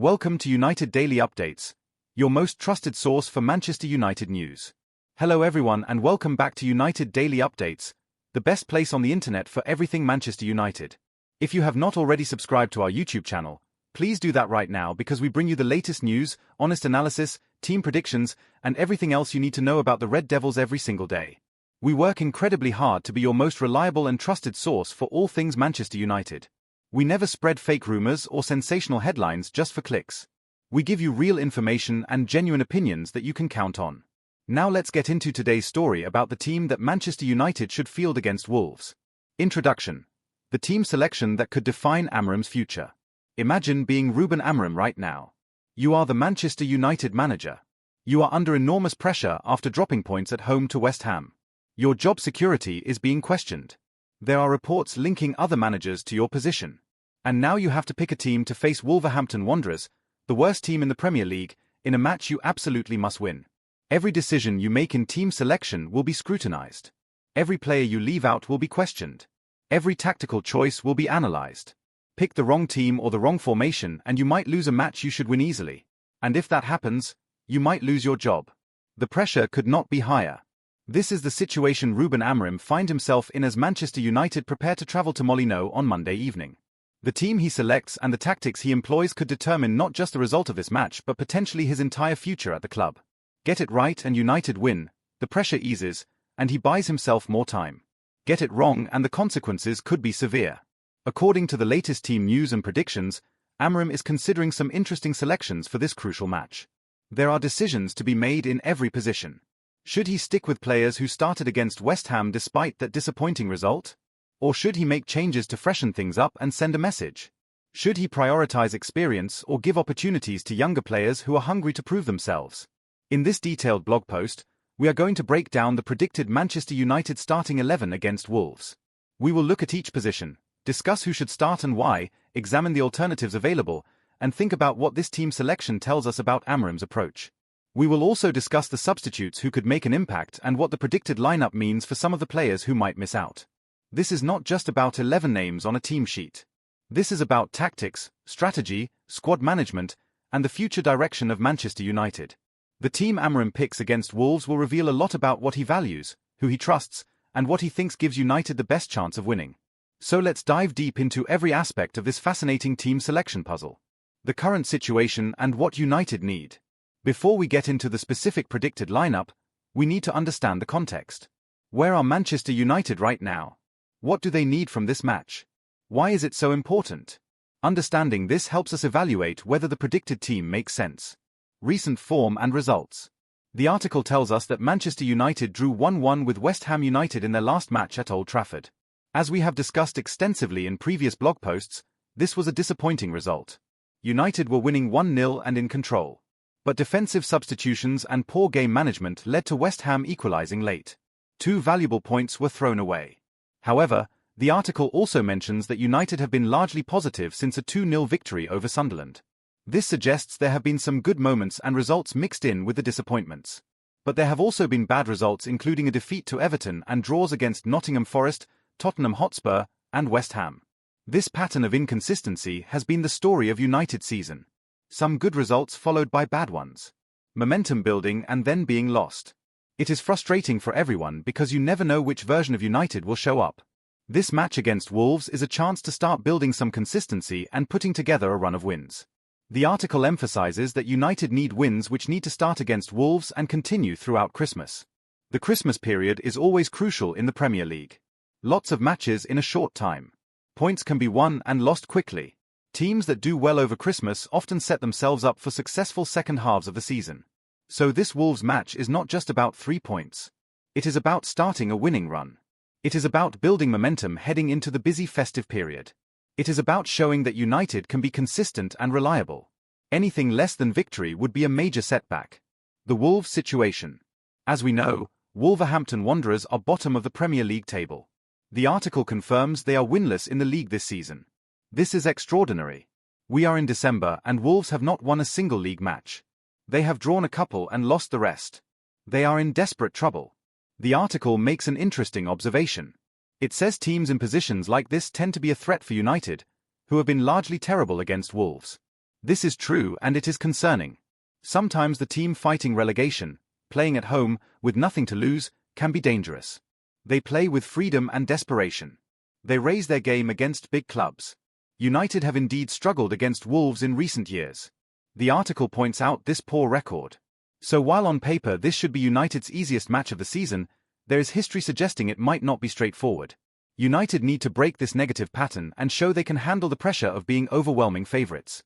Welcome to United Daily Updates, your most trusted source for Manchester United news. Hello everyone and welcome back to United Daily Updates, the best place on the internet for everything Manchester United. If you have not already subscribed to our YouTube channel, please do that right now because we bring you the latest news, honest analysis, team predictions, and everything else you need to know about the Red Devils every single day. We work incredibly hard to be your most reliable and trusted source for all things Manchester United. We never spread fake rumors or sensational headlines just for clicks. We give you real information and genuine opinions that you can count on. Now let's get into today's story about the team that Manchester United should field against Wolves. Introduction. The team selection that could define Amorim's future. Imagine being Ruben Amorim right now. You are the Manchester United manager. You are under enormous pressure after dropping points at home to West Ham. Your job security is being questioned. There are reports linking other managers to your position. And now you have to pick a team to face Wolverhampton Wanderers, the worst team in the Premier League, in a match you absolutely must win. Every decision you make in team selection will be scrutinized. Every player you leave out will be questioned. Every tactical choice will be analyzed. Pick the wrong team or the wrong formation and you might lose a match you should win easily. And if that happens, you might lose your job. The pressure could not be higher. This is the situation Ruben Amorim finds himself in as Manchester United prepare to travel to Molineux on Monday evening. The team he selects and the tactics he employs could determine not just the result of this match but potentially his entire future at the club. Get it right and United win, the pressure eases, and he buys himself more time. Get it wrong and the consequences could be severe. According to the latest team news and predictions, Amorim is considering some interesting selections for this crucial match. There are decisions to be made in every position. Should he stick with players who started against West Ham despite that disappointing result? Or should he make changes to freshen things up and send a message? Should he prioritize experience or give opportunities to younger players who are hungry to prove themselves? In this detailed blog post, we are going to break down the predicted Manchester United starting 11 against Wolves. We will look at each position, discuss who should start and why, examine the alternatives available, and think about what this team selection tells us about Amorim's approach. We will also discuss the substitutes who could make an impact and what the predicted lineup means for some of the players who might miss out. This is not just about 11 names on a team sheet. This is about tactics, strategy, squad management, and the future direction of Manchester United. The team Amorim picks against Wolves will reveal a lot about what he values, who he trusts, and what he thinks gives United the best chance of winning. So let's dive deep into every aspect of this fascinating team selection puzzle. The current situation and what United need. Before we get into the specific predicted lineup, we need to understand the context. Where are Manchester United right now? What do they need from this match? Why is it so important? Understanding this helps us evaluate whether the predicted team makes sense. Recent form and results. The article tells us that Manchester United drew 1-1 with West Ham United in their last match at Old Trafford. As we have discussed extensively in previous blog posts, this was a disappointing result. United were winning 1-0 and in control. But defensive substitutions and poor game management led to West Ham equalizing late. 2 valuable points were thrown away. However, the article also mentions that United have been largely positive since a 2-0 victory over Sunderland. This suggests there have been some good moments and results mixed in with the disappointments. But there have also been bad results including a defeat to Everton and draws against Nottingham Forest, Tottenham Hotspur, and West Ham. This pattern of inconsistency has been the story of United's season. Some good results followed by bad ones. Momentum building and then being lost. It is frustrating for everyone because you never know which version of United will show up. This match against Wolves is a chance to start building some consistency and putting together a run of wins. The article emphasizes that United need wins which need to start against Wolves and continue throughout Christmas. The Christmas period is always crucial in the Premier League. Lots of matches in a short time. Points can be won and lost quickly. Teams that do well over Christmas often set themselves up for successful second halves of the season. So this Wolves match is not just about 3 points. It is about starting a winning run. It is about building momentum heading into the busy festive period. It is about showing that United can be consistent and reliable. Anything less than victory would be a major setback. The Wolves situation. As we know, Wolverhampton Wanderers are bottom of the Premier League table. The article confirms they are winless in the league this season. This is extraordinary. We are in December and Wolves have not won a single league match. They have drawn a couple and lost the rest. They are in desperate trouble. The article makes an interesting observation. It says teams in positions like this tend to be a threat for United, who have been largely terrible against Wolves. This is true and it is concerning. Sometimes the team fighting relegation, playing at home, with nothing to lose, can be dangerous. They play with freedom and desperation. They raise their game against big clubs. United have indeed struggled against Wolves in recent years. The article points out this poor record. So while on paper this should be United's easiest match of the season, there is history suggesting it might not be straightforward. United need to break this negative pattern and show they can handle the pressure of being overwhelming favourites.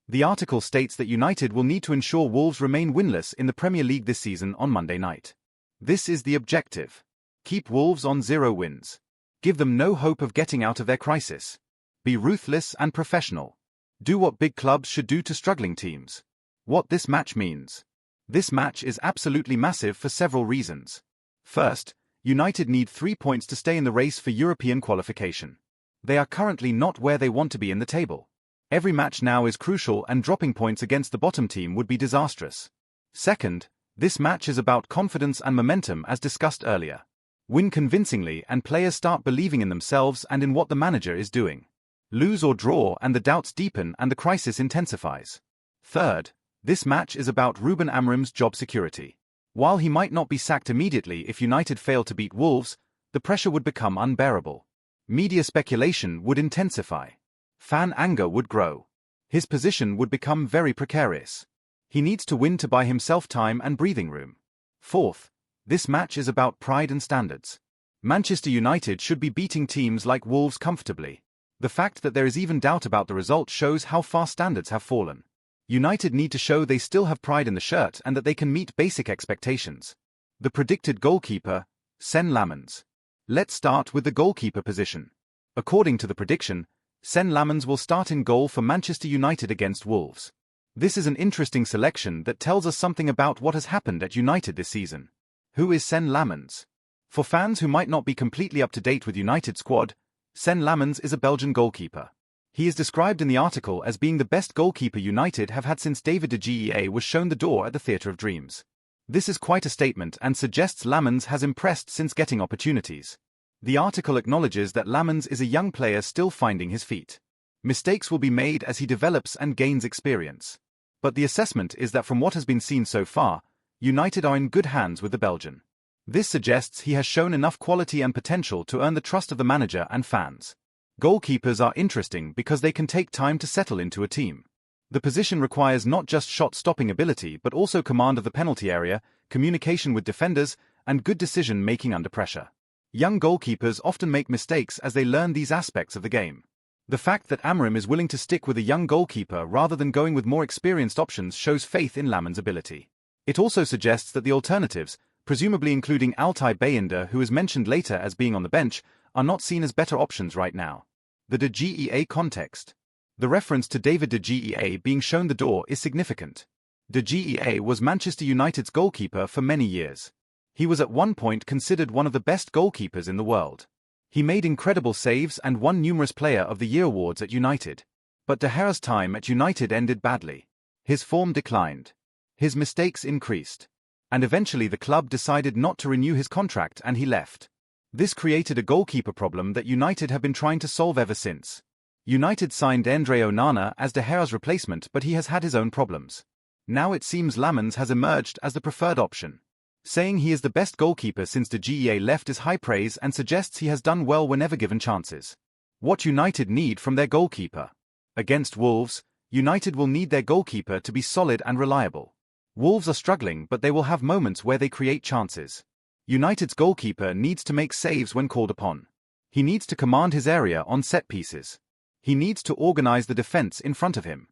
The article states that United will need to ensure Wolves remain winless in the Premier League this season on Monday night. This is the objective. Keep Wolves on 0 wins. Give them no hope of getting out of their crisis. Be ruthless and professional. Do what big clubs should do to struggling teams. What this match means. This match is absolutely massive for several reasons. First, United need 3 points to stay in the race for European qualification. They are currently not where they want to be in the table. Every match now is crucial and dropping points against the bottom team would be disastrous. Second, this match is about confidence and momentum as discussed earlier. Win convincingly and players start believing in themselves and in what the manager is doing. Lose or draw and the doubts deepen and the crisis intensifies. Third, this match is about Ruben Amorim's job security. While he might not be sacked immediately if United fail to beat Wolves, the pressure would become unbearable. Media speculation would intensify. Fan anger would grow. His position would become very precarious. He needs to win to buy himself time and breathing room. Fourth, this match is about pride and standards. Manchester United should be beating teams like Wolves comfortably. The fact that there is even doubt about the result shows how far standards have fallen. United need to show they still have pride in the shirt and that they can meet basic expectations. The predicted goalkeeper, Sen Lammens. Let's start with the goalkeeper position. According to the prediction, Sen Lammens will start in goal for Manchester United against Wolves. This is an interesting selection that tells us something about what has happened at United this season. Who is Sen Lammens? For fans who might not be completely up to date with United's squad, Sen Lammens is a Belgian goalkeeper. He is described in the article as being the best goalkeeper United have had since David de Gea was shown the door at the Theatre of Dreams. This is quite a statement and suggests Lammens has impressed since getting opportunities. The article acknowledges that Lammens is a young player still finding his feet. Mistakes will be made as he develops and gains experience. But the assessment is that from what has been seen so far, United are in good hands with the Belgian. This suggests he has shown enough quality and potential to earn the trust of the manager and fans. Goalkeepers are interesting because they can take time to settle into a team. The position requires not just shot-stopping ability but also command of the penalty area, communication with defenders, and good decision-making under pressure. Young goalkeepers often make mistakes as they learn these aspects of the game. The fact that Amorim is willing to stick with a young goalkeeper rather than going with more experienced options shows faith in Lammens' ability. It also suggests that the alternatives, presumably including Altay Bayindir, who is mentioned later as being on the bench, are not seen as better options right now. The De Gea context. The reference to David De Gea being shown the door is significant. De Gea was Manchester United's goalkeeper for many years. He was at one point considered one of the best goalkeepers in the world. He made incredible saves and won numerous Player of the Year awards at United. But De Gea's time at United ended badly. His form declined. His mistakes increased. And eventually the club decided not to renew his contract and he left. This created a goalkeeper problem that United have been trying to solve ever since. United signed Andre Onana as De Gea's replacement, but he has had his own problems. Now it seems Lammens has emerged as the preferred option. Saying he is the best goalkeeper since De Gea left is high praise and suggests he has done well whenever given chances. What United need from their goalkeeper? Against Wolves, United will need their goalkeeper to be solid and reliable. Wolves are struggling, but they will have moments where they create chances. United's goalkeeper needs to make saves when called upon. He needs to command his area on set pieces. He needs to organize the defense in front of him.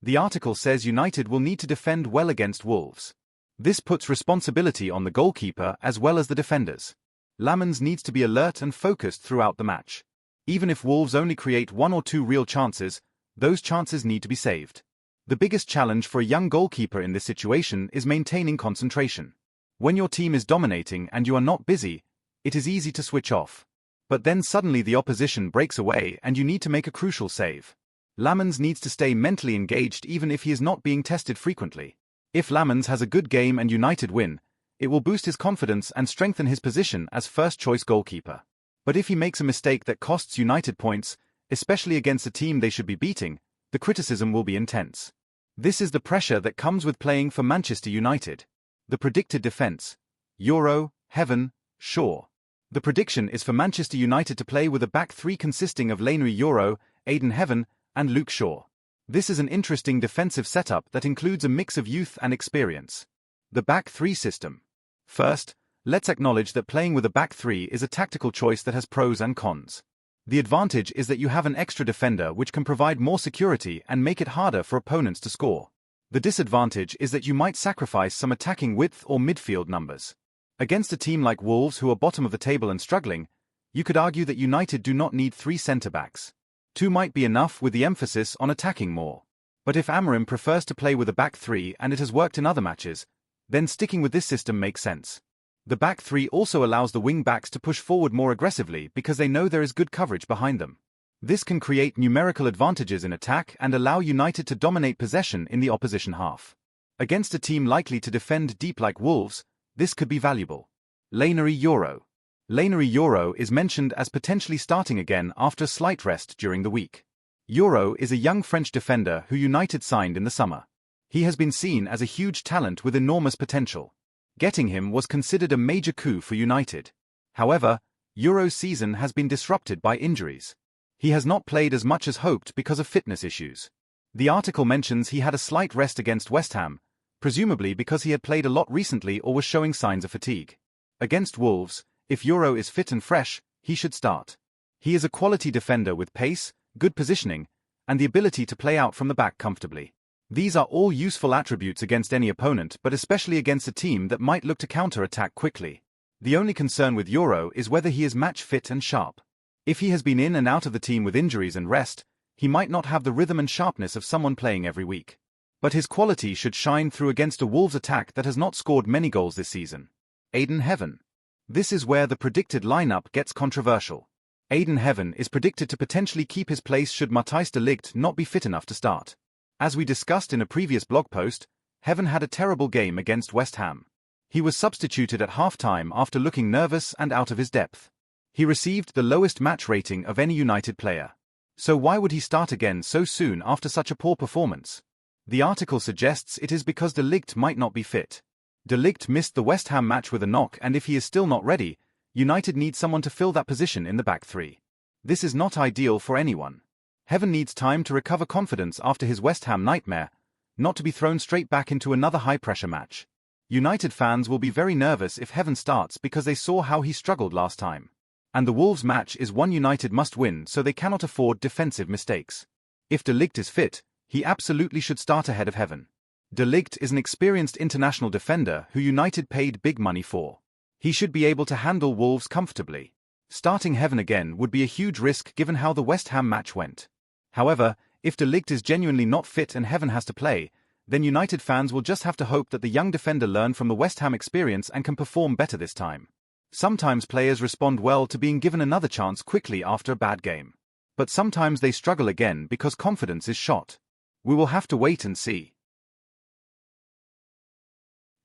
The article says United will need to defend well against Wolves. This puts responsibility on the goalkeeper as well as the defenders. Lammens needs to be alert and focused throughout the match. Even if Wolves only create 1 or 2 real chances, those chances need to be saved. The biggest challenge for a young goalkeeper in this situation is maintaining concentration. When your team is dominating and you are not busy, it is easy to switch off. But then suddenly the opposition breaks away and you need to make a crucial save. Lammens needs to stay mentally engaged even if he is not being tested frequently. If Lammens has a good game and United win, it will boost his confidence and strengthen his position as first-choice goalkeeper. But if he makes a mistake that costs United points, especially against a team they should be beating, the criticism will be intense. This is the pressure that comes with playing for Manchester United. The predicted defence: Euro, Heaven, Shaw. The prediction is for Manchester United to play with a back three consisting of Lainery Euro, Aiden Heaven, and Luke Shaw. This is an interesting defensive setup that includes a mix of youth and experience. The back three system. First, let's acknowledge that playing with a back three is a tactical choice that has pros and cons. The advantage is that you have an extra defender which can provide more security and make it harder for opponents to score. The disadvantage is that you might sacrifice some attacking width or midfield numbers. Against a team like Wolves, who are bottom of the table and struggling, you could argue that United do not need three centre-backs. Two might be enough, with the emphasis on attacking more. But if Amorim prefers to play with a back three and it has worked in other matches, then sticking with this system makes sense. The back three also allows the wing-backs to push forward more aggressively because they know there is good coverage behind them. This can create numerical advantages in attack and allow United to dominate possession in the opposition half. Against a team likely to defend deep like Wolves, this could be valuable. Lainery Euro. Lainery Euro is mentioned as potentially starting again after a slight rest during the week. Euro is a young French defender who United signed in the summer. He has been seen as a huge talent with enormous potential. Getting him was considered a major coup for United. However, Euro's season has been disrupted by injuries. He has not played as much as hoped because of fitness issues. The article mentions he had a slight rest against West Ham, presumably because he had played a lot recently or was showing signs of fatigue. Against Wolves, if Euro is fit and fresh, he should start. He is a quality defender with pace, good positioning, and the ability to play out from the back comfortably. These are all useful attributes against any opponent, but especially against a team that might look to counter-attack quickly. The only concern with Euro is whether he is match fit and sharp. If he has been in and out of the team with injuries and rest, he might not have the rhythm and sharpness of someone playing every week. But his quality should shine through against a Wolves attack that has not scored many goals this season. Aiden Heaven. This is where the predicted lineup gets controversial. Aiden Heaven is predicted to potentially keep his place should Matthijs de Ligt not be fit enough to start. As we discussed in a previous blog post, Heaven had a terrible game against West Ham. He was substituted at half-time after looking nervous and out of his depth. He received the lowest match rating of any United player. So why would he start again so soon after such a poor performance? The article suggests it is because de Ligt might not be fit. De Ligt missed the West Ham match with a knock, and if he is still not ready, United need someone to fill that position in the back three. This is not ideal for anyone. Heaven needs time to recover confidence after his West Ham nightmare, not to be thrown straight back into another high-pressure match. United fans will be very nervous if Heaven starts because they saw how he struggled last time. And the Wolves match is one United must win, so they cannot afford defensive mistakes. If de Ligt is fit, he absolutely should start ahead of Heaven. De Ligt is an experienced international defender who United paid big money for. He should be able to handle Wolves comfortably. Starting Heaven again would be a huge risk given how the West Ham match went. However, if de Ligt is genuinely not fit and Heaven has to play, then United fans will just have to hope that the young defender learned from the West Ham experience and can perform better this time. Sometimes players respond well to being given another chance quickly after a bad game. But sometimes they struggle again because confidence is shot. We will have to wait and see.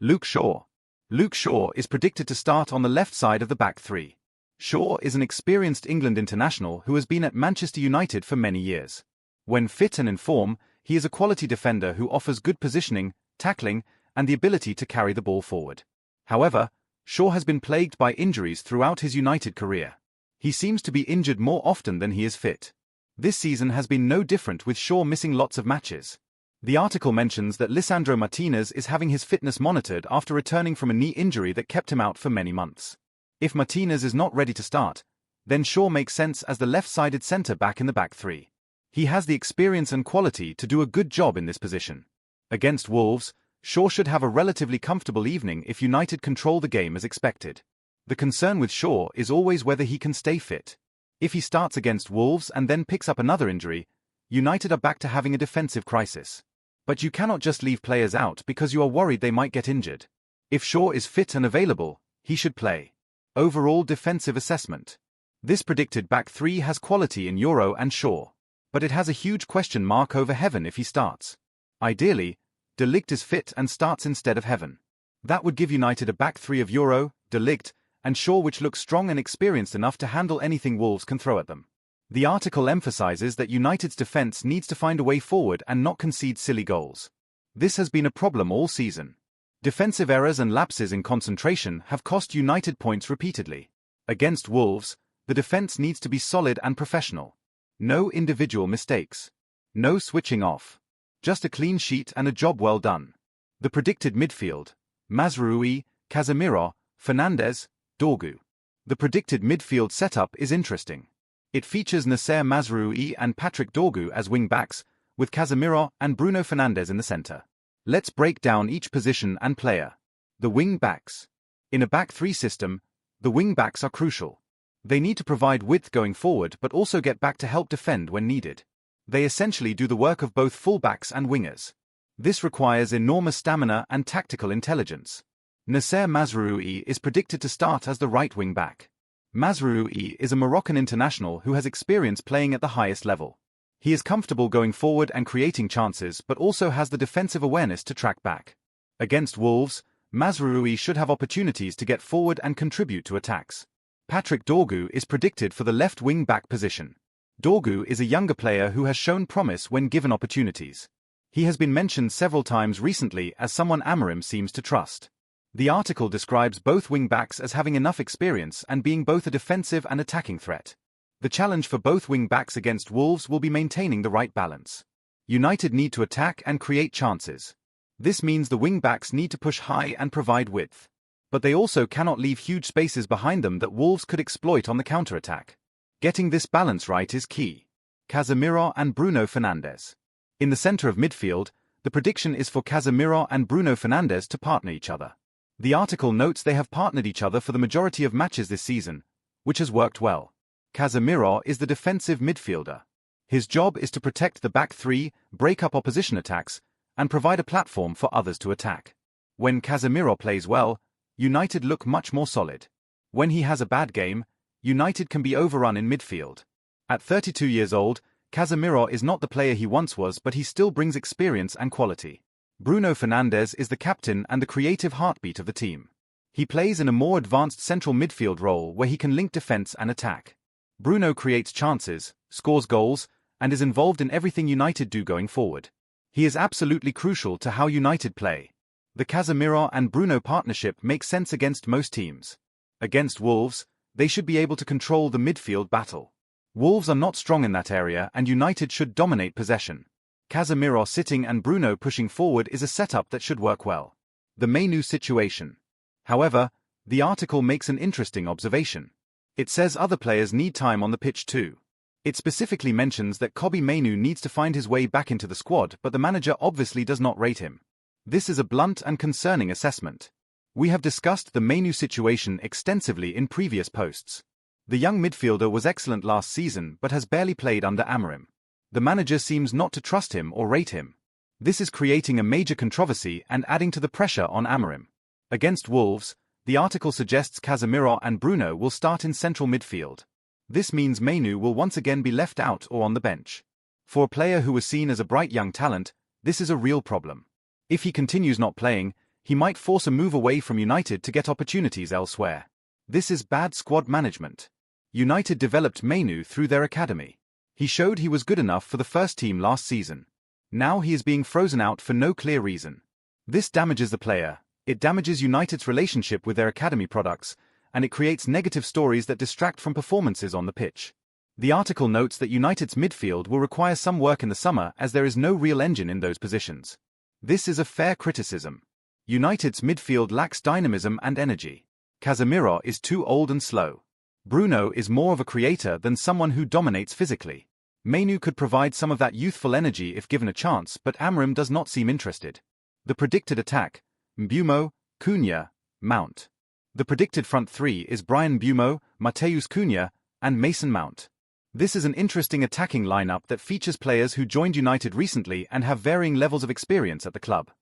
Luke Shaw. Luke Shaw is predicted to start on the left side of the back three. Shaw is an experienced England international who has been at Manchester United for many years. When fit and in form, he is a quality defender who offers good positioning, tackling, and the ability to carry the ball forward. However, Shaw has been plagued by injuries throughout his United career. He seems to be injured more often than he is fit. This season has been no different, with Shaw missing lots of matches. The article mentions that Lisandro Martinez is having his fitness monitored after returning from a knee injury that kept him out for many months. If Martinez is not ready to start, then Shaw makes sense as the left-sided centre-back in the back three. He has the experience and quality to do a good job in this position. Against Wolves, Shaw should have a relatively comfortable evening if United control the game as expected. The concern with Shaw is always whether he can stay fit. If he starts against Wolves and then picks up another injury, United are back to having a defensive crisis. But you cannot just leave players out because you are worried they might get injured. If Shaw is fit and available, he should play. Overall defensive assessment. This predicted back three has quality in Euro and Shaw. But it has a huge question mark over Heaven if he starts. Ideally, de Ligt is fit and starts instead of Heaven. That would give United a back three of Euro, de Ligt, and Shaw, which looks strong and experienced enough to handle anything Wolves can throw at them. The article emphasizes that United's defense needs to find a way forward and not concede silly goals. This has been a problem all season. Defensive errors and lapses in concentration have cost United points repeatedly. Against Wolves, the defense needs to be solid and professional. No individual mistakes. No switching off. Just a clean sheet and a job well done. The predicted midfield: Mazraoui, Casemiro, Fernandes, Dorgu. The predicted midfield setup is interesting. It features Nasser Mazraoui and Patrick Dorgu as wing-backs, with Casemiro and Bruno Fernandes in the center. Let's break down each position and player. The wing-backs. In a back-three system, the wing-backs are crucial. They need to provide width going forward but also get back to help defend when needed. They essentially do the work of both full-backs and wingers. This requires enormous stamina and tactical intelligence. Nasser Mazraoui is predicted to start as the right wing-back. Mazraoui is a Moroccan international who has experience playing at the highest level. He is comfortable going forward and creating chances but also has the defensive awareness to track back. Against Wolves, Mazraoui should have opportunities to get forward and contribute to attacks. Patrick Dorgu is predicted for the left wing-back position. Dorgu is a younger player who has shown promise when given opportunities. He has been mentioned several times recently as someone Amorim seems to trust. The article describes both wing-backs as having enough experience and being both a defensive and attacking threat. The challenge for both wing-backs against Wolves will be maintaining the right balance. United need to attack and create chances. This means the wing-backs need to push high and provide width. But they also cannot leave huge spaces behind them that Wolves could exploit on the counter-attack. Getting this balance right is key. Casemiro and Bruno Fernandes. In the center of midfield, the prediction is for Casemiro and Bruno Fernandes to partner each other. The article notes they have partnered each other for the majority of matches this season, which has worked well. Casemiro is the defensive midfielder. His job is to protect the back three, break up opposition attacks, and provide a platform for others to attack. When Casemiro plays well, United look much more solid. When he has a bad game, United can be overrun in midfield. At 32 years old, Casemiro is not the player he once was, but he still brings experience and quality. Bruno Fernandes is the captain and the creative heartbeat of the team. He plays in a more advanced central midfield role where he can link defense and attack. Bruno creates chances, scores goals, and is involved in everything United do going forward. He is absolutely crucial to how United play. The Casemiro and Bruno partnership makes sense against most teams. Against Wolves, they should be able to control the midfield battle. Wolves are not strong in that area and United should dominate possession. Casemiro sitting and Bruno pushing forward is a setup that should work well. The Mainoo situation. However, the article makes an interesting observation. It says other players need time on the pitch too. It specifically mentions that Ligt Mainoo needs to find his way back into the squad, but the manager obviously does not rate him. This is a blunt and concerning assessment. We have discussed the Mainoo situation extensively in previous posts. The young midfielder was excellent last season but has barely played under Amorim. The manager seems not to trust him or rate him. This is creating a major controversy and adding to the pressure on Amorim. Against Wolves, the article suggests Casemiro and Bruno will start in central midfield. This means Mainoo will once again be left out or on the bench. For a player who was seen as a bright young talent, this is a real problem. If he continues not playing, he might force a move away from United to get opportunities elsewhere. This is bad squad management. United developed Mainoo through their academy. He showed he was good enough for the first team last season. Now he is being frozen out for no clear reason. This damages the player, it damages United's relationship with their academy products, and it creates negative stories that distract from performances on the pitch. The article notes that United's midfield will require some work in the summer as there is no real engine in those positions. This is a fair criticism. United's midfield lacks dynamism and energy. Casemiro is too old and slow. Bruno is more of a creator than someone who dominates physically. Mainoo could provide some of that youthful energy if given a chance, but Amorim does not seem interested. The predicted attack: Mbeumo, Cunha, Mount. The predicted front three is Bryan Mbeumo, Matheus Cunha, and Mason Mount. This is an interesting attacking lineup that features players who joined United recently and have varying levels of experience at the club.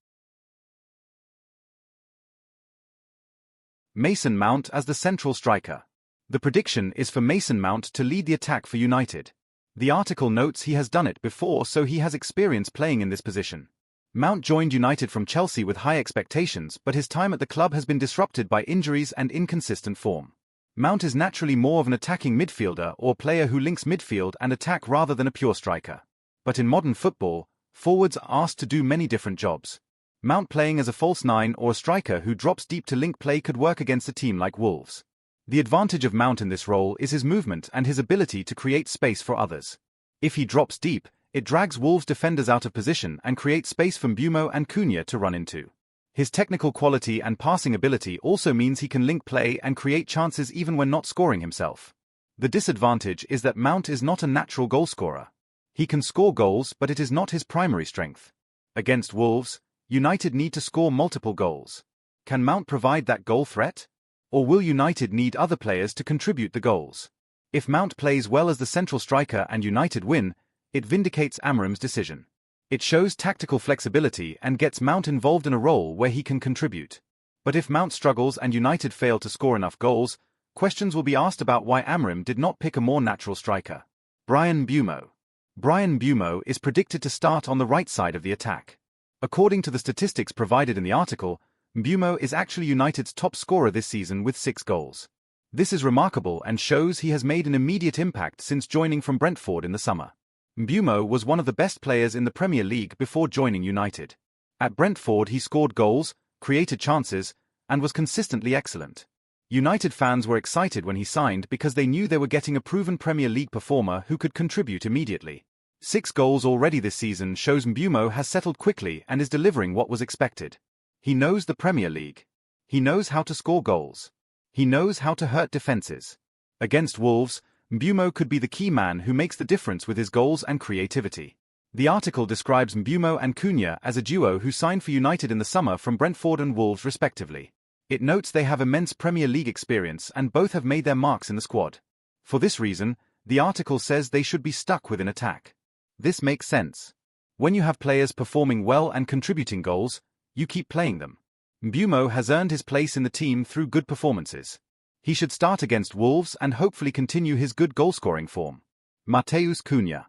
Mason Mount as the central striker. The prediction is for Mason Mount to lead the attack for United. The article notes he has done it before, so he has experience playing in this position. Mount joined United from Chelsea with high expectations, but his time at the club has been disrupted by injuries and inconsistent form. Mount is naturally more of an attacking midfielder or player who links midfield and attack rather than a pure striker. But in modern football, forwards are asked to do many different jobs. Mount playing as a false nine or a striker who drops deep to link play could work against a team like Wolves. The advantage of Mount in this role is his movement and his ability to create space for others. If he drops deep, it drags Wolves defenders out of position and creates space for Mbeumo and Cunha to run into. His technical quality and passing ability also means he can link play and create chances even when not scoring himself. The disadvantage is that Mount is not a natural goalscorer. He can score goals, but it is not his primary strength. Against Wolves, United need to score multiple goals. Can Mount provide that goal threat? Or will United need other players to contribute the goals? If Mount plays well as the central striker and United win, it vindicates Amorim's decision. It shows tactical flexibility and gets Mount involved in a role where he can contribute. But if Mount struggles and United fail to score enough goals, questions will be asked about why Amorim did not pick a more natural striker. Bryan Mbeumo. Bryan Mbeumo is predicted to start on the right side of the attack. According to the statistics provided in the article, Mbeumo is actually United's top scorer this season with 6 goals. This is remarkable and shows he has made an immediate impact since joining from Brentford in the summer. Mbeumo was one of the best players in the Premier League before joining United. At Brentford he scored goals, created chances, and was consistently excellent. United fans were excited when he signed because they knew they were getting a proven Premier League performer who could contribute immediately. 6 goals already this season shows Mbeumo has settled quickly and is delivering what was expected. He knows the Premier League. He knows how to score goals. He knows how to hurt defenses. Against Wolves, Mbeumo could be the key man who makes the difference with his goals and creativity. The article describes Mbeumo and Cunha as a duo who signed for United in the summer from Brentford and Wolves respectively. It notes they have immense Premier League experience and both have made their marks in the squad. For this reason, the article says they should be stuck with an attack. This makes sense. When you have players performing well and contributing goals, you keep playing them. Mbeumo has earned his place in the team through good performances. He should start against Wolves and hopefully continue his good goal-scoring form. Matheus Cunha.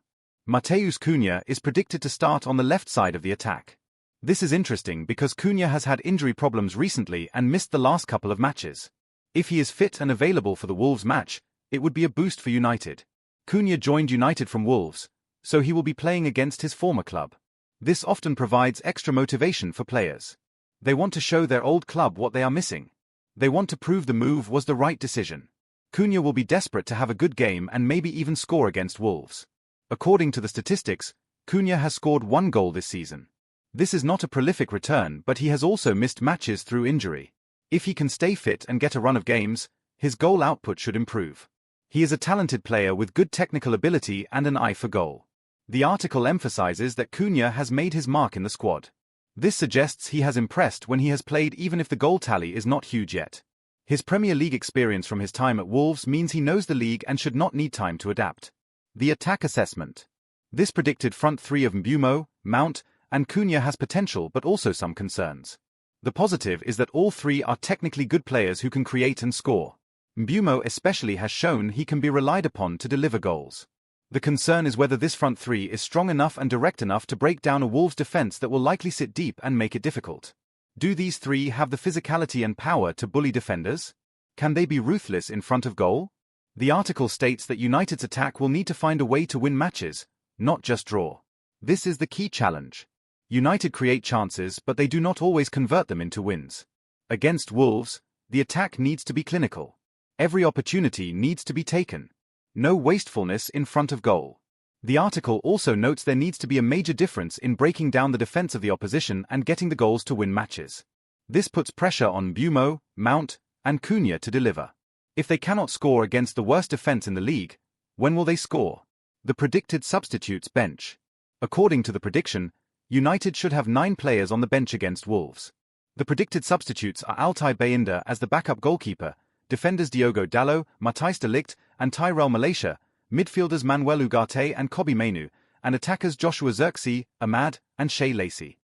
Matheus Cunha is predicted to start on the left side of the attack. This is interesting because Cunha has had injury problems recently and missed the last couple of matches. If he is fit and available for the Wolves match, it would be a boost for United. Cunha joined United from Wolves, so he will be playing against his former club. This often provides extra motivation for players. They want to show their old club what they are missing. They want to prove the move was the right decision. Cunha will be desperate to have a good game and maybe even score against Wolves. According to the statistics, Cunha has scored 1 goal this season. This is not a prolific return, but he has also missed matches through injury. If he can stay fit and get a run of games, his goal output should improve. He is a talented player with good technical ability and an eye for goal. The article emphasizes that Cunha has made his mark in the squad. This suggests he has impressed when he has played even if the goal tally is not huge yet. His Premier League experience from his time at Wolves means he knows the league and should not need time to adapt. The attack assessment. This predicted front three of Mbeumo, Mount, and Cunha has potential but also some concerns. The positive is that all 3 are technically good players who can create and score. Mbeumo especially has shown he can be relied upon to deliver goals. The concern is whether this front 3 is strong enough and direct enough to break down a Wolves defense that will likely sit deep and make it difficult. Do these 3 have the physicality and power to bully defenders? Can they be ruthless in front of goal? The article states that United's attack will need to find a way to win matches, not just draw. This is the key challenge. United create chances, but they do not always convert them into wins. Against Wolves, the attack needs to be clinical. Every opportunity needs to be taken. No wastefulness in front of goal. The article also notes there needs to be a major difference in breaking down the defense of the opposition and getting the goals to win matches. This puts pressure on Mbeumo, Mount, and Cunha to deliver. If they cannot score against the worst defense in the league, when will they score? The predicted substitutes bench. According to the prediction, United should have 9 players on the bench against Wolves. The predicted substitutes are Altay Bayindir as the backup goalkeeper, defenders Diogo Dalot, Matthijs de Ligt, and Tyrell Malaysia, midfielders Manuel Ugarte and Ligt Mainoo, and attackers Joshua Zirkzee, Ahmad, and Shea Lacey.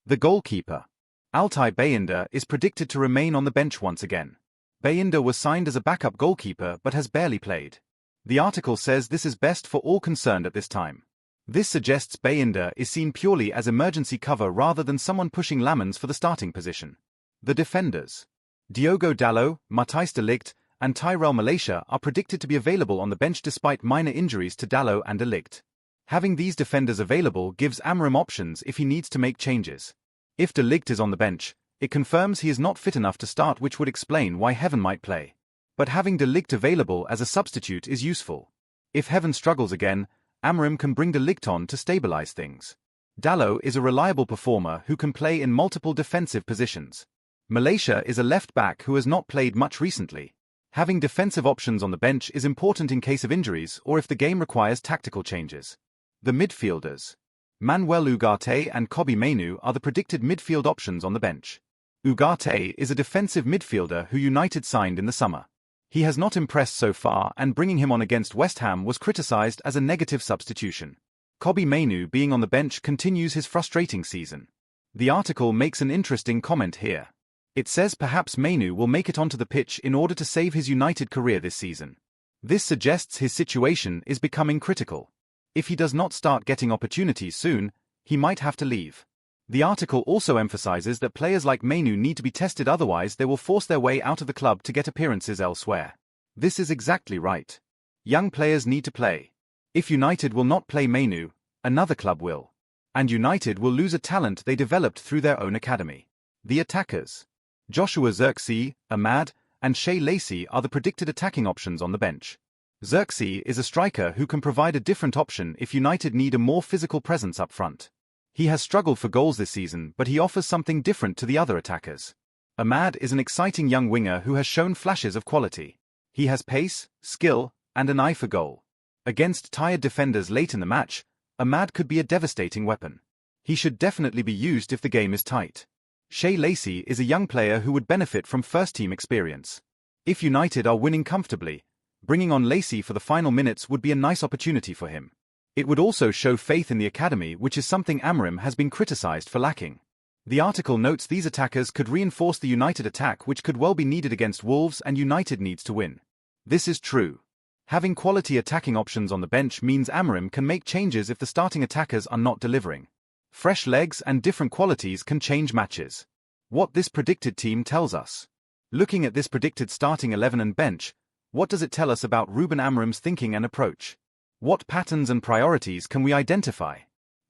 The goalkeeper. Altay Bayindir is predicted to remain on the bench once again. Bayindir was signed as a backup goalkeeper but has barely played. The article says this is best for all concerned at this time. This suggests Bayindir is seen purely as emergency cover rather than someone pushing Lamens for the starting position. The defenders. Diogo Dalot, Matthijs de Ligt, and Tyrell Malaysia are predicted to be available on the bench despite minor injuries to Dalot and de Ligt. Having these defenders available gives Amorim options if he needs to make changes. If de Ligt is on the bench, it confirms he is not fit enough to start, which would explain why Heaven might play. But having de Ligt available as a substitute is useful. If Heaven struggles again, Amorim can bring de Ligt on to stabilize things. Dalot is a reliable performer who can play in multiple defensive positions. Malaysia is a left-back who has not played much recently. Having defensive options on the bench is important in case of injuries or if the game requires tactical changes. The midfielders. Manuel Ugarte and Kobbie Mainoo are the predicted midfield options on the bench. Ugarte is a defensive midfielder who United signed in the summer. He has not impressed so far, and bringing him on against West Ham was criticised as a negative substitution. Kobbie Mainoo being on the bench continues his frustrating season. The article makes an interesting comment here. It says perhaps Mainoo will make it onto the pitch in order to save his United career this season. This suggests his situation is becoming critical. If he does not start getting opportunities soon, he might have to leave. The article also emphasizes that players like Mainoo need to be tested, otherwise they will force their way out of the club to get appearances elsewhere. This is exactly right. Young players need to play. If United will not play Mainoo, another club will. And United will lose a talent they developed through their own academy. The attackers. Joshua Zirkzee, Ahmad, and Shea Lacey are the predicted attacking options on the bench. Zirkzee is a striker who can provide a different option if United need a more physical presence up front. He has struggled for goals this season, but he offers something different to the other attackers. Ahmad is an exciting young winger who has shown flashes of quality. He has pace, skill, and an eye for goal. Against tired defenders late in the match, Ahmad could be a devastating weapon. He should definitely be used if the game is tight. Shea Lacey is a young player who would benefit from first-team experience. If United are winning comfortably, bringing on Lacey for the final minutes would be a nice opportunity for him. It would also show faith in the academy, which is something Amorim has been criticised for lacking. The article notes these attackers could reinforce the United attack, which could well be needed against Wolves, and United needs to win. This is true. Having quality attacking options on the bench means Amorim can make changes if the starting attackers are not delivering. Fresh legs and different qualities can change matches. What this predicted team tells us. Looking at this predicted starting 11 and bench, what does it tell us about Ruben Amorim's thinking and approach? What patterns and priorities can we identify?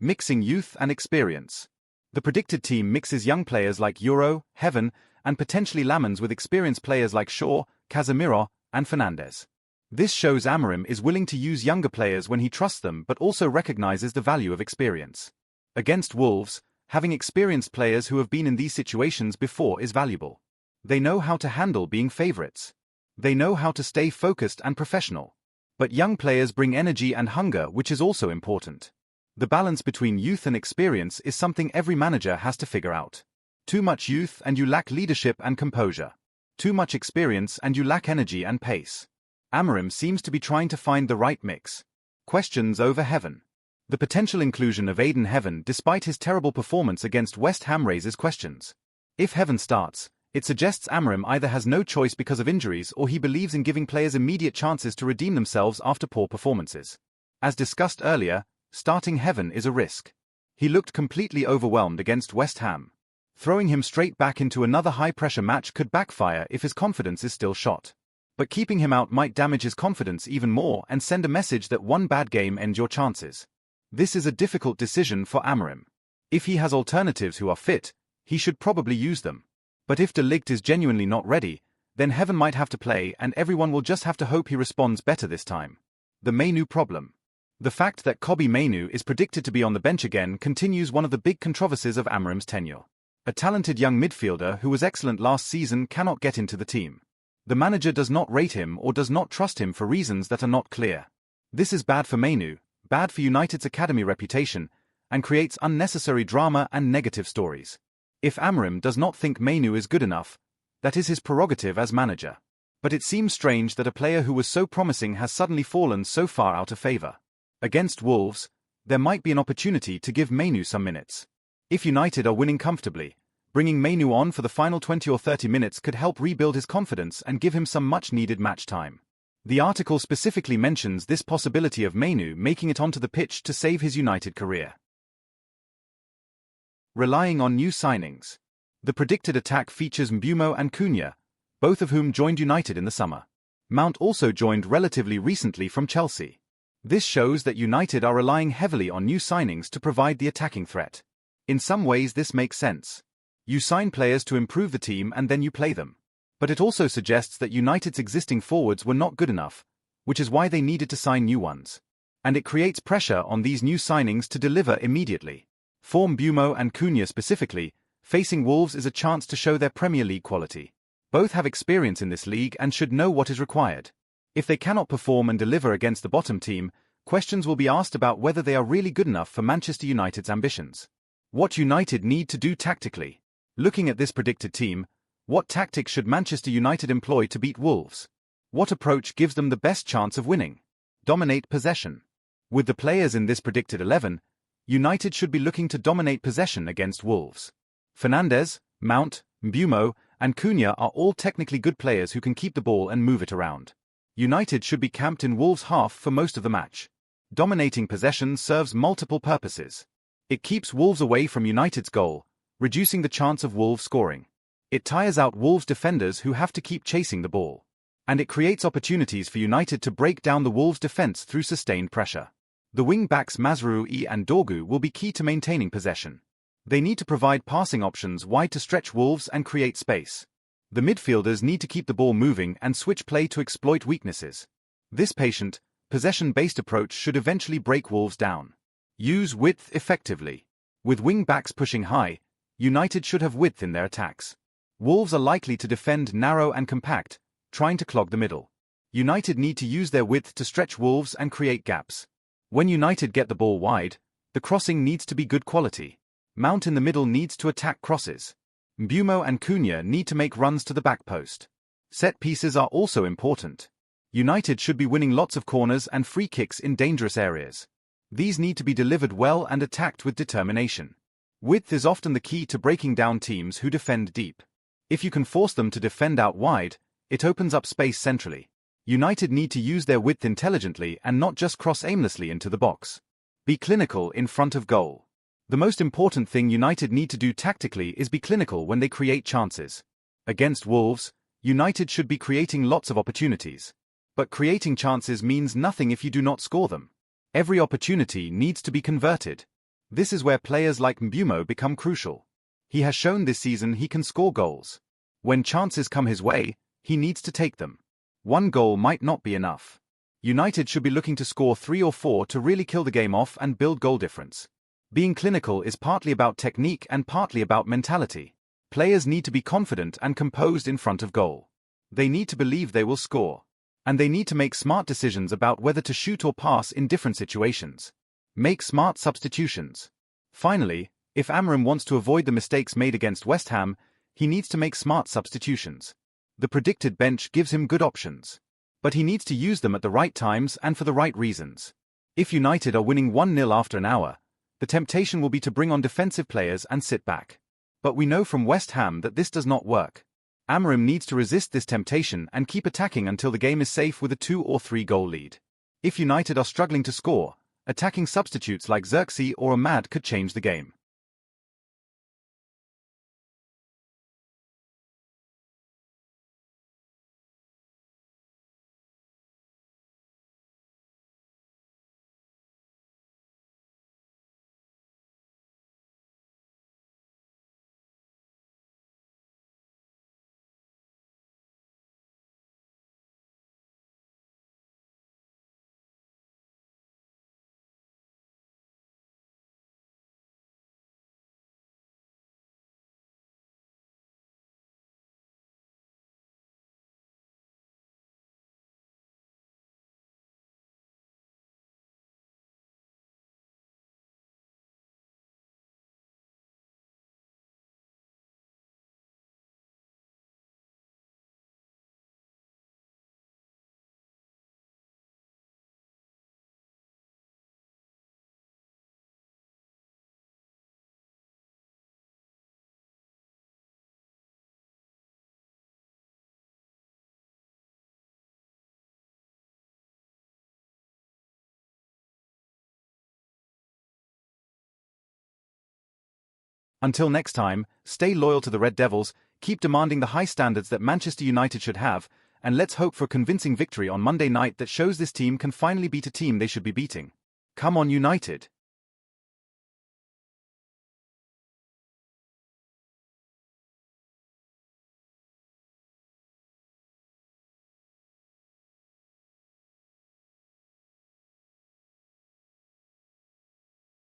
Mixing youth and experience. The predicted team mixes young players like Euro, Heaven, and potentially Lamens with experienced players like Shaw, Casemiro, and Fernandes. This shows Amorim is willing to use younger players when he trusts them, but also recognizes the value of experience. Against Wolves, having experienced players who have been in these situations before is valuable. They know how to handle being favorites. They know how to stay focused and professional. But young players bring energy and hunger, which is also important. The balance between youth and experience is something every manager has to figure out. Too much youth and you lack leadership and composure. Too much experience and you lack energy and pace. Amorim seems to be trying to find the right mix. Questions over Heaven. The potential inclusion of Aiden Heaven despite his terrible performance against West Ham raises questions. If Heaven starts, it suggests Amorim either has no choice because of injuries or he believes in giving players immediate chances to redeem themselves after poor performances. As discussed earlier, starting Heaven is a risk. He looked completely overwhelmed against West Ham. Throwing him straight back into another high-pressure match could backfire if his confidence is still shot. But keeping him out might damage his confidence even more and send a message that one bad game ends your chances. This is a difficult decision for Amorim. If he has alternatives who are fit, he should probably use them. But if de Ligt is genuinely not ready, then Heaven might have to play and everyone will just have to hope he responds better this time. The Mainoo problem. The fact that Kobbie Mainoo is predicted to be on the bench again continues one of the big controversies of Amorim's tenure. A talented young midfielder who was excellent last season cannot get into the team. The manager does not rate him or does not trust him for reasons that are not clear. This is bad for Mainoo, bad for United's academy reputation, and creates unnecessary drama and negative stories. If Amorim does not think Mainoo is good enough, that is his prerogative as manager. But it seems strange that a player who was so promising has suddenly fallen so far out of favour. Against Wolves, there might be an opportunity to give Mainoo some minutes. If United are winning comfortably, bringing Mainoo on for the final 20 or 30 minutes could help rebuild his confidence and give him some much-needed match time. The article specifically mentions this possibility of Mainoo making it onto the pitch to save his United career. Relying on new signings. The predicted attack features Mbeumo and Cunha, both of whom joined United in the summer. Mount also joined relatively recently from Chelsea. This shows that United are relying heavily on new signings to provide the attacking threat. In some ways this makes sense. You sign players to improve the team and then you play them. But it also suggests that United's existing forwards were not good enough, which is why they needed to sign new ones. And it creates pressure on these new signings to deliver immediately. For Mbeumo and Cunha specifically, facing Wolves is a chance to show their Premier League quality. Both have experience in this league and should know what is required. If they cannot perform and deliver against the bottom team, questions will be asked about whether they are really good enough for Manchester United's ambitions. What United need to do tactically. Looking at this predicted team, what tactics should Manchester United employ to beat Wolves? What approach gives them the best chance of winning? Dominate possession. With the players in this predicted 11, United should be looking to dominate possession against Wolves. Fernandes, Mount, Mbeumo, and Cunha are all technically good players who can keep the ball and move it around. United should be camped in Wolves' half for most of the match. Dominating possession serves multiple purposes. It keeps Wolves away from United's goal, reducing the chance of Wolves scoring. It tires out Wolves' defenders who have to keep chasing the ball. And it creates opportunities for United to break down the Wolves' defense through sustained pressure. The wing-backs Mazraoui and Dorgu will be key to maintaining possession. They need to provide passing options wide to stretch Wolves and create space. The midfielders need to keep the ball moving and switch play to exploit weaknesses. This patient, possession-based approach should eventually break Wolves down. Use width effectively. With wing-backs pushing high, United should have width in their attacks. Wolves are likely to defend narrow and compact, trying to clog the middle. United need to use their width to stretch Wolves and create gaps. When United get the ball wide, the crossing needs to be good quality. Mount in the middle needs to attack crosses. Mbeumo and Cunha need to make runs to the back post. Set pieces are also important. United should be winning lots of corners and free kicks in dangerous areas. These need to be delivered well and attacked with determination. Width is often the key to breaking down teams who defend deep. If you can force them to defend out wide, it opens up space centrally. United need to use their width intelligently and not just cross aimlessly into the box. Be clinical in front of goal. The most important thing United need to do tactically is be clinical when they create chances. Against Wolves, United should be creating lots of opportunities. But creating chances means nothing if you do not score them. Every opportunity needs to be converted. This is where players like Mbeumo become crucial. He has shown this season he can score goals. When chances come his way, he needs to take them. One goal might not be enough. United should be looking to score 3 or 4 to really kill the game off and build goal difference. Being clinical is partly about technique and partly about mentality. Players need to be confident and composed in front of goal. They need to believe they will score. And they need to make smart decisions about whether to shoot or pass in different situations. Make smart substitutions. Finally, if Amorim wants to avoid the mistakes made against West Ham, he needs to make smart substitutions. The predicted bench gives him good options. But he needs to use them at the right times and for the right reasons. If United are winning 1-0 after an hour, the temptation will be to bring on defensive players and sit back. But we know from West Ham that this does not work. Amorim needs to resist this temptation and keep attacking until the game is safe with a 2 or 3 goal lead. If United are struggling to score, attacking substitutes like Xerxes or Ahmad could change the game. Until next time, stay loyal to the Red Devils, keep demanding the high standards that Manchester United should have, and let's hope for a convincing victory on Monday night that shows this team can finally beat a team they should be beating. Come on, United!